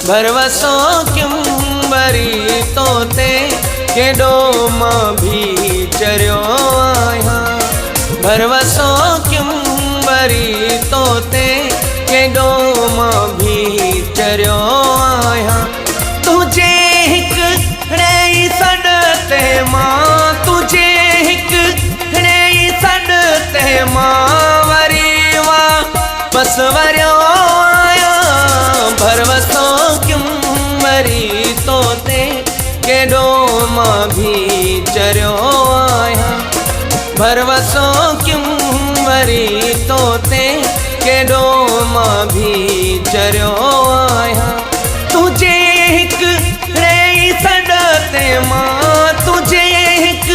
भरवसो क्यों वरी तोते केडो मां भी चरियो आया। भरवसो क्यों वरी तोते केडो मां भी चरियो आया। तुझे हिक रही सडते मां, तुझे हिक रही सडते मां वरी वा बस वरियो आया। भरवसो क्यों वरी तोते केडो मां भी चरियो आया। भरवसो क्यों वरी तोते केडो मां भी चरियो आया। तुझे हिक रही सडते मां, तुझे हिक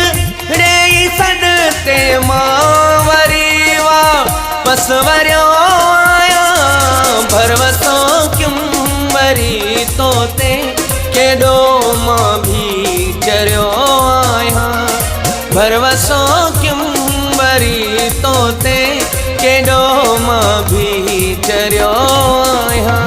रही सडते मां वरी वा बस वरियो आया। भरवसो क्यों वरी तोते केडो मां भी चरियो आया। भरवसो क्यों वरी तोते केडो मां भी चरियो आया।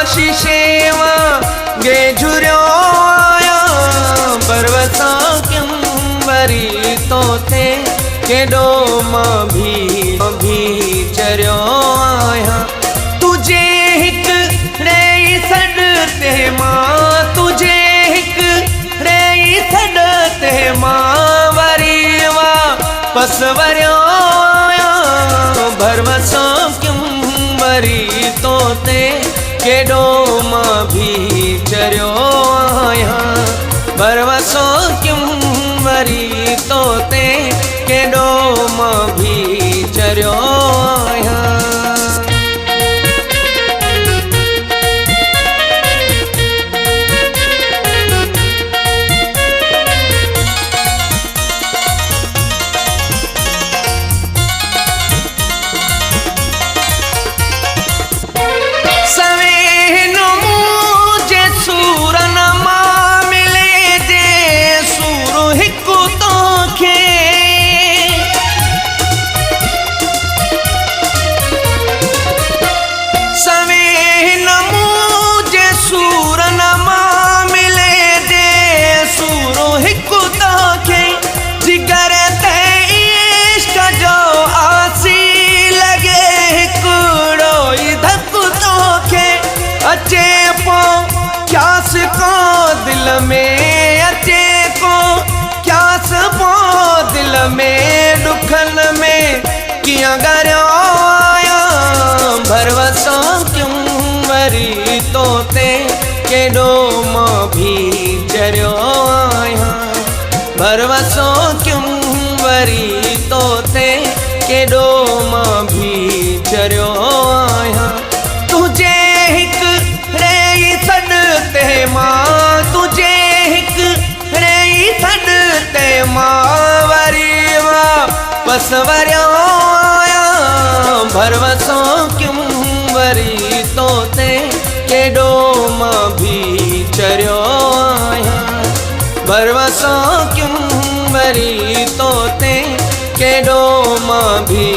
शीशेवा गे झुरियो आया। भरवसो क्यों वरी तोते केडो मां भी चरियो आया। तुझे हिक रही सडते मां, तुझे हिक रही सडते मां वरी वा बस वरियो आया। भरवसो क्यों वरी तोते केडो मां भी चरियो आया। भरवसो क्यों वरी तोते केडो मां भी चरियो आया। अचे पो क्यास को दिल में, अचे को क्यास पो दिल में दुखन में किया गरियो आया। भरवसो क्यों वरी तोते केडो मां भी चरियो आया। भरवसो क्यों वरी तोते केडो मां भी चरियो आया। तुझे हिक रही सडते मां, तुझे हिक रही सडते मां वरी वा बस वरियो आया। भरवसो क्यों वरी तोते केडो मां भी चरियो आया। भरवसो क्यों वरी तोते केडो मां भी